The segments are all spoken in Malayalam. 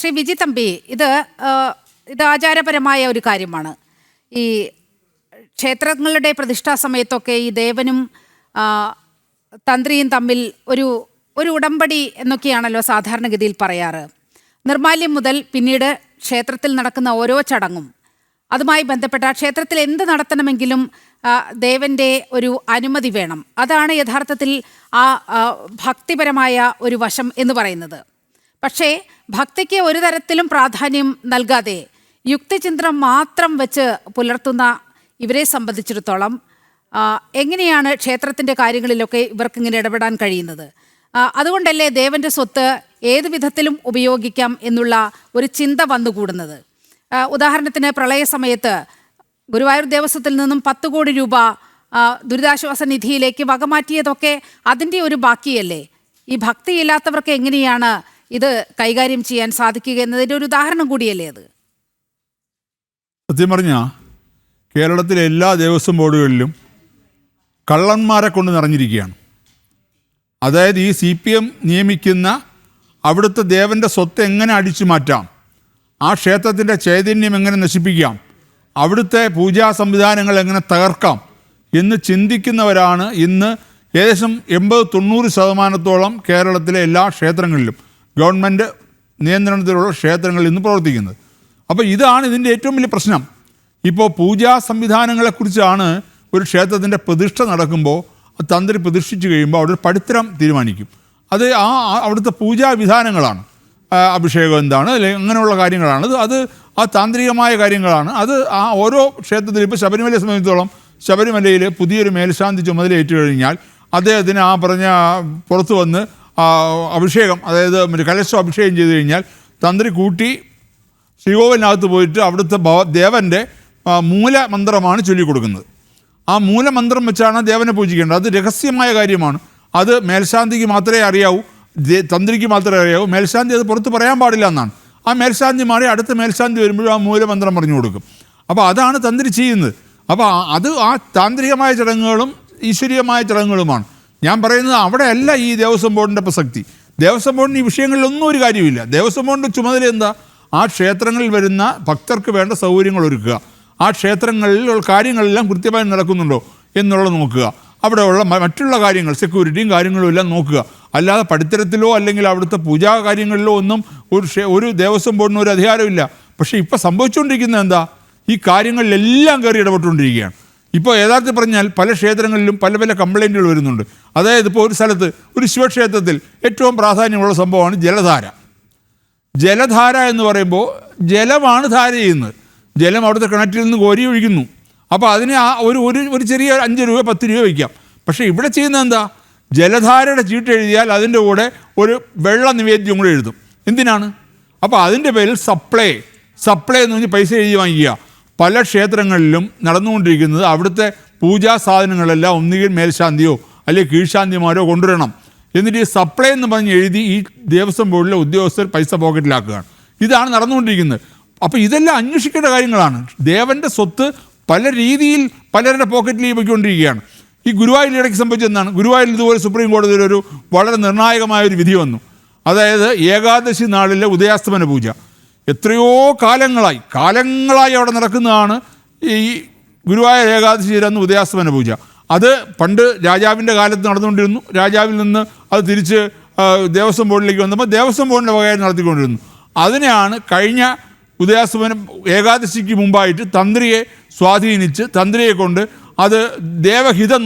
ശ്രീ വിജി തമ്പി, ഇത് ആചാരപരമായ ഒരു കാര്യമാണ്. ഈ ക്ഷേത്രങ്ങളുടെ പ്രതിഷ്ഠാ സമയത്തൊക്കെ ഈ ദേവനും തന്ത്രിയും തമ്മിൽ ഒരു ഉടമ്പടി എന്നൊക്കെയാണല്ലോ സാധാരണഗതിയിൽ പറയാറ്. നിർമാല്യം മുതൽ പിന്നീട് ക്ഷേത്രത്തിൽ നടക്കുന്ന ഓരോ ചടങ്ങും അതുമായി ബന്ധപ്പെട്ട ക്ഷേത്രത്തിൽ എന്ത് നടത്തണമെങ്കിലും ദേവൻ്റെ ഒരു അനുമതി വേണം. അതാണ് യഥാർത്ഥത്തിൽ ഭക്തിപരമായ ഒരു വശം എന്ന് പറയുന്നത്. പക്ഷേ ഭക്തിക്ക് ഒരു തരത്തിലും പ്രാധാന്യം നൽകാതെ യുക്തിചിന്തനം മാത്രം വെച്ച് പുലർത്തുന്ന ഇവരെ സംബന്ധിച്ചിടത്തോളം എങ്ങനെയാണ് ക്ഷേത്രത്തിൻ്റെ കാര്യങ്ങളിലൊക്കെ ഇവർക്കിങ്ങനെ ഇടപെടാൻ കഴിയുന്നത്? അതുകൊണ്ടല്ലേ ദേവൻ്റെ സ്വത്ത് ഏത് വിധത്തിലും ഉപയോഗിക്കാം എന്നുള്ള ഒരു ചിന്ത വന്നുകൂടുന്നത്. ഉദാഹരണത്തിന് പ്രളയ സമയത്ത് ഗുരുവായൂർ ദേവസ്വത്തിൽ നിന്നും 10 കോടി രൂപ ദുരിതാശ്വാസ നിധിയിലേക്ക് വകമാറ്റിയതൊക്കെ അതിൻ്റെ ഒരു ബാക്കിയല്ലേ? ഈ ഭക്തിയില്ലാത്തവർക്ക് എങ്ങനെയാണ് ഇത് കൈകാര്യം ചെയ്യാൻ സാധിക്കുക എന്നതിൻ്റെ ഒരു ഉദാഹരണം കൂടിയല്ലേ അത്? സത്യം പറഞ്ഞാൽ കേരളത്തിലെ എല്ലാ ദേവസ്വം ബോർഡുകളിലും കള്ളന്മാരെ കൊണ്ട് നിറഞ്ഞിരിക്കുകയാണ്. അതായത് ഈ CPM നിയമിക്കുന്ന അവിടുത്തെ ദേവൻ്റെ സ്വത്ത് എങ്ങനെ അടിച്ചു മാറ്റാം, ആ ക്ഷേത്രത്തിൻ്റെ ചൈതന്യം എങ്ങനെ നശിപ്പിക്കാം, അവിടുത്തെ പൂജാ സംവിധാനങ്ങൾ എങ്ങനെ തകർക്കാം എന്ന് ചിന്തിക്കുന്നവരാണ് ഇന്ന് ഏകദേശം 80-90% കേരളത്തിലെ എല്ലാ ക്ഷേത്രങ്ങളിലും ഗവൺമെൻറ് നിയന്ത്രണത്തിലുള്ള ക്ഷേത്രങ്ങളിൽ ഇന്ന് പ്രവർത്തിക്കുന്നത്. അപ്പോൾ ഇതാണ് ഇതിൻ്റെ ഏറ്റവും വലിയ പ്രശ്നം. ഇപ്പോൾ പൂജാ സംവിധാനങ്ങളെക്കുറിച്ചാണ് ഒരു ക്ഷേത്രത്തിൻ്റെ പ്രതിഷ്ഠ നടക്കുമ്പോൾ തന്ത്രി പ്രതിഷ്ഠിച്ച് കഴിയുമ്പോൾ അവിടെ ഒരു പടിത്തരം തീരുമാനിക്കും. അത് അവിടുത്തെ പൂജാ വിധാനങ്ങളാണ്. അഭിഷേകം എന്താണ്, അല്ലെങ്കിൽ അങ്ങനെയുള്ള കാര്യങ്ങളാണ്. അത് താന്ത്രികമായ കാര്യങ്ങളാണ്. അത് ഓരോ ക്ഷേത്രത്തിലും ഇപ്പോൾ ശബരിമലയെ സംബന്ധിച്ചിടത്തോളം ശബരിമലയിൽ പുതിയൊരു മേൽശാന്തി ചുമതല ഏറ്റു കഴിഞ്ഞാൽ അദ്ദേഹത്തിന് പറഞ്ഞ പുറത്തു വന്ന് അഭിഷേകം, അതായത് കലശം അഭിഷേകം ചെയ്ത് കഴിഞ്ഞാൽ തന്ത്രി കൂട്ടി ശ്രീകോവിലിനകത്ത് പോയിട്ട് അവിടുത്തെ ദേവൻ്റെ മൂലമന്ത്രമാണ് ചൊല്ലിക്കൊടുക്കുന്നത്. ആ മൂലമന്ത്രം വെച്ചാണ് ദേവനെ പൂജിക്കേണ്ടത്. അത് രഹസ്യമായ കാര്യമാണ്. അത് മേൽശാന്തിക്ക് മാത്രമേ അറിയാവൂ, തന്ത്രിക്ക് മാത്രമേ അറിയാവൂ. മേൽശാന്തി അത് പുറത്ത് പറയാൻ പാടില്ല എന്നാണ്. ആ മേൽശാന്തി മാറി അടുത്ത മേൽശാന്തി വരുമ്പോഴും ആ മൂലമന്ത്രം പറഞ്ഞു കൊടുക്കും. അപ്പോൾ അതാണ് തന്ത്രി ചെയ്യുന്നത്. അപ്പോൾ അത് ആ താന്ത്രികമായ ചടങ്ങുകളും ഈശ്വരീയമായ ചടങ്ങുകളുമാണ്. ഞാൻ പറയുന്നത് അവിടെയല്ല ഈ ദേവസ്വം ബോർഡിൻ്റെ പ്രസക്തി. ദേവസ്വം ബോർഡിന് ഈ വിഷയങ്ങളിലൊന്നും ഒരു കാര്യമില്ല. ദേവസ്വം ബോർഡിൻ്റെ ചുമതല എന്താ? ആ ക്ഷേത്രങ്ങളിൽ വരുന്ന ഭക്തർക്ക് വേണ്ട സൗകര്യങ്ങൾ ഒരുക്കുക, ആ ക്ഷേത്രങ്ങളിലുള്ള കാര്യങ്ങളെല്ലാം കൃത്യമായി നടക്കുന്നുണ്ടോ എന്നുള്ളത് നോക്കുക, അവിടെയുള്ള മറ്റുള്ള കാര്യങ്ങൾ സെക്യൂരിറ്റിയും കാര്യങ്ങളും എല്ലാം നോക്കുക. അല്ലാതെ പടിത്തരത്തിലോ അല്ലെങ്കിൽ അവിടുത്തെ പൂജാ കാര്യങ്ങളിലോ ഒന്നും ഒരു ദേവസ്വം ബോർഡിന് ഒരു അധികാരമില്ല. പക്ഷേ ഇപ്പോൾ സംഭവിച്ചുകൊണ്ടിരിക്കുന്നത് എന്താ? ഈ കാര്യങ്ങളിലെല്ലാം കയറി ഇടപെട്ടുകൊണ്ടിരിക്കുകയാണ്. ഇപ്പോൾ യഥാർത്ഥത്തിൽ പറഞ്ഞാൽ പല ക്ഷേത്രങ്ങളിലും പല പല കംപ്ലൈൻറ്റുകൾ വരുന്നുണ്ട്. അതായത് ഇപ്പോൾ ഒരു സ്ഥലത്ത് ഒരു ശിവക്ഷേത്രത്തിൽ ഏറ്റവും പ്രാധാന്യമുള്ള സംഭവമാണ് ജലധാര. ജലധാര എന്ന് പറയുമ്പോൾ ജലമാണ് ധാര ചെയ്യുന്നത്. ജലം അവിടുത്തെ കിണറ്റിൽ നിന്ന് കോരി ഒഴിക്കുന്നു. അപ്പോൾ അതിന് ഒരു ചെറിയ 5 രൂപ 10 രൂപ വയ്ക്കാം. പക്ഷേ ഇവിടെ ചെയ്യുന്നത് എന്താ? ജലധാരയുടെ ചീട്ട് എഴുതിയാൽ അതിൻ്റെ കൂടെ ഒരു വെള്ള നിവേദ്യം കൂടെ എഴുതും. എന്തിനാണ്? അപ്പോൾ അതിൻ്റെ പേരിൽ സപ്ലൈ എന്ന് പറഞ്ഞ് പൈസ എഴുതി വാങ്ങിക്കുക. പല ക്ഷേത്രങ്ങളിലും നടന്നുകൊണ്ടിരിക്കുന്നത് അവിടുത്തെ പൂജാ സാധനങ്ങളെല്ലാം ഒന്നുകിൽ മേൽശാന്തിയോ അല്ലെങ്കിൽ കീഴ്ശാന്തിമാരോ കൊണ്ടുവരണം. എന്നിട്ട് ഈ സപ്ലൈ എന്ന് പറഞ്ഞ് എഴുതി ഈ ദേവസ്വം ബോർഡിലെ ഉദ്യോഗസ്ഥർ പൈസ പോക്കറ്റിലാക്കുകയാണ്. ഇതാണ് നടന്നുകൊണ്ടിരിക്കുന്നത്. അപ്പോൾ ഇതെല്ലാം അന്വേഷിക്കേണ്ട കാര്യങ്ങളാണ്. ദേവൻ്റെ സ്വത്ത് പല രീതിയിൽ പലരുടെ പോക്കറ്റിലേക്ക് പോയിക്കൊണ്ടിരിക്കുകയാണ്. ഈ ഗുരുവായൂർ ഇടയ്ക്ക് സംഭവിച്ചെന്നാണ്. ഗുരുവായൂരിൽ ഇതുപോലെ സുപ്രീം കോടതിയിലൊരു വളരെ നിർണായകമായൊരു വിധി വന്നു. അതായത് ഏകാദശി നാളിലെ ഉദയാസ്തമന പൂജ എത്രയോ കാലങ്ങളായി അവിടെ നടക്കുന്നതാണ് ഈ ഗുരുവായൂർ ഏകാദശി അന്ന് ഉദയാസ്തമന പൂജ. അത് പണ്ട് രാജാവിൻ്റെ കാലത്ത് നടന്നുകൊണ്ടിരുന്നു. രാജാവിൽ നിന്ന് അത് തിരിച്ച് ദേവസ്വം ബോർഡിലേക്ക് വന്നപ്പോൾ ദേവസ്വം ബോർഡിൻ്റെ വകയായി നടത്തിക്കൊണ്ടിരുന്നു. അതിനെയാണ് കഴിഞ്ഞ ഉദയാസ്തമനം ഏകാദശിക്ക് മുമ്പായിട്ട് തന്ത്രിയെ സ്വാധീനിച്ച് തന്ത്രിയെ കൊണ്ട് അത് ദേവഹിതം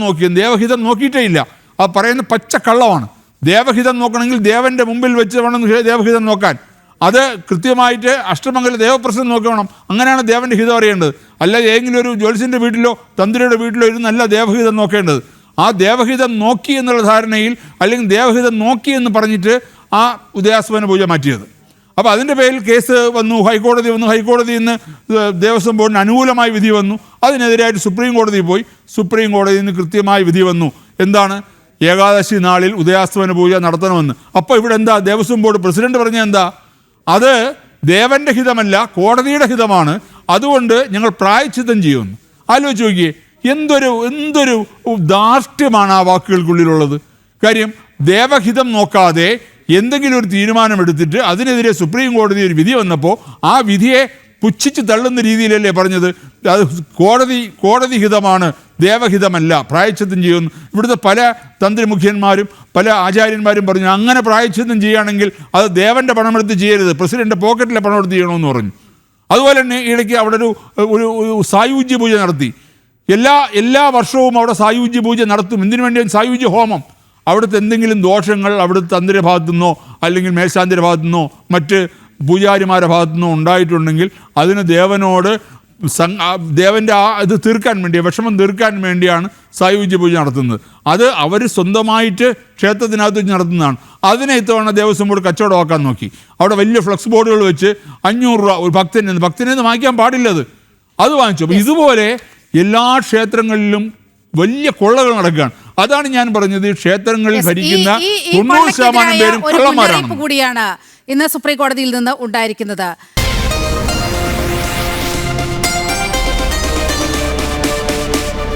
നോക്കിയിട്ടേ ഇല്ല. അത് പറയുന്ന പച്ചക്കള്ളമാണ്. ദേവഹിതം നോക്കണമെങ്കിൽ ദേവൻ്റെ മുമ്പിൽ വെച്ച് വേണം ദേവഹിതം നോക്കാൻ. അത് കൃത്യമായിട്ട് അഷ്ടമംഗല ദേവപ്രശ്നം നോക്കി വേണം. അങ്ങനെയാണ് ദേവൻ്റെ ഹിതം അറിയേണ്ടത്. അല്ലാതെ ഏതെങ്കിലും ഒരു ജ്യോത്സ്യൻ്റെ വീട്ടിലോ തന്ത്രിയുടെ വീട്ടിലോ ഇരുന്നല്ല ദേവഹിതം നോക്കേണ്ടത്. ആ ദേവഹിതം നോക്കി എന്നുള്ള ധാരണയിൽ അല്ലെങ്കിൽ ദേവഹിതം നോക്കി എന്ന് പറഞ്ഞിട്ട് ആ ഉദയാസ്തമന പൂജ മാറ്റിയത്. അപ്പോൾ അതിൻ്റെ പേരിൽ കേസ് വന്നു, ഹൈക്കോടതിയിൽ നിന്ന് ദേവസ്വം ബോർഡിന് അനുകൂലമായി വിധി വന്നു. അതിനെതിരായിട്ട് സുപ്രീം കോടതിയിൽ പോയി. സുപ്രീം കോടതിയിൽ നിന്ന് കൃത്യമായി വിധി വന്നു. എന്താണ്? ഏകാദശി നാളിൽ ഉദയാസ്തമന പൂജ നടത്തണമെന്ന്. അപ്പോൾ ഇവിടെ എന്താ ദേവസ്വം ബോർഡ് പ്രസിഡന്റ് പറഞ്ഞ എന്താ? അത് ദേവൻ്റെ ഹിതമല്ല, കോടതിയുടെ ഹിതമാണ്. അതുകൊണ്ട് ഞങ്ങൾ പ്രായശ്ചിത്തം ചെയ്യുമെന്ന്. ആലോചിച്ച് നോക്കിയേ, എന്തൊരു ധാർഷ്ട്യമാണ് ആ വാക്കുകൾക്കുള്ളിലുള്ളത്. കാര്യം ദേവഹിതം നോക്കാതെ എന്തെങ്കിലും ഒരു തീരുമാനമെടുത്തിട്ട് അതിനെതിരെ സുപ്രീം കോടതി ഒരു വിധി വന്നപ്പോൾ ആ വിധിയെ പുച്ഛിച്ച് തള്ളുന്ന രീതിയിലല്ലേ പറഞ്ഞത്? അത് കോടതി ഹിതമാണ്, ദേവഹിതമല്ല, പ്രായശ്ചിത്തം ചെയ്യുന്നു. ഇവിടുത്തെ പല തന്ത്രിമുഖ്യന്മാരും പല ആചാര്യന്മാരും പറഞ്ഞു അങ്ങനെ പ്രായശ്ചിത്തം ചെയ്യുകയാണെങ്കിൽ അത് ദേവൻ്റെ പണമെടുത്ത് ചെയ്യരുത്, പ്രസിഡന്റ് പോക്കറ്റിലെ പണമെടുത്ത് ചെയ്യണമെന്ന് പറഞ്ഞു. അതുപോലെ തന്നെ ഇടയ്ക്ക് അവിടെ ഒരു സായുജ്യ പൂജ നടത്തി. എല്ലാ വർഷവും അവിടെ സായുജ്യ പൂജ നടത്തും. എന്തിനു വേണ്ടി? സായുജ്യ ഹോമം. അവിടുത്തെ എന്തെങ്കിലും ദോഷങ്ങൾ അവിടുത്തെ തന്ത്രിയുടെ ഭാഗത്തു നിന്നോ അല്ലെങ്കിൽ മേൽശാന്തിയുടെ ഭാഗത്തു നിന്നോ മറ്റ് പൂജാരിമാരുടെ ഭാഗത്തു നിന്നോ ഉണ്ടായിട്ടുണ്ടെങ്കിൽ അതിന് ദേവനോട് ദേവൻ്റെ ഇത് തീർക്കാൻ വേണ്ടി, വിഷമം തീർക്കാൻ വേണ്ടിയാണ് സായുജ്യ പൂജ നടത്തുന്നത്. അത് അവർ സ്വന്തമായിട്ട് ക്ഷേത്രത്തിനകത്ത് വെച്ച് നടത്തുന്നതാണ്. അതിനെ ഇത്തവണ ദേവസ്വം ബോർഡ് കച്ചവടമാക്കാൻ നോക്കി. അവിടെ വലിയ ഫ്ലക്സ് ബോർഡുകൾ വെച്ച് 500 രൂപ ഒരു ഭക്തനെ വാങ്ങിക്കാൻ പാടില്ലത്, അത് വാങ്ങിച്ചു. അപ്പോൾ ഇതുപോലെ എല്ലാ ക്ഷേത്രങ്ങളിലും വലിയ കൊള്ളകൾ നടക്കുകയാണ്. അതാണ് ഞാൻ പറഞ്ഞത്, ക്ഷേത്രങ്ങളിൽ ഭരിക്കുന്ന 90% പേരും കള്ളന്മാരാണ്. കൂടിയാണ് ഇന്ന് സുപ്രീം കോടതിയിൽ നിന്ന് ഉണ്ടായിരിക്കുന്നത്.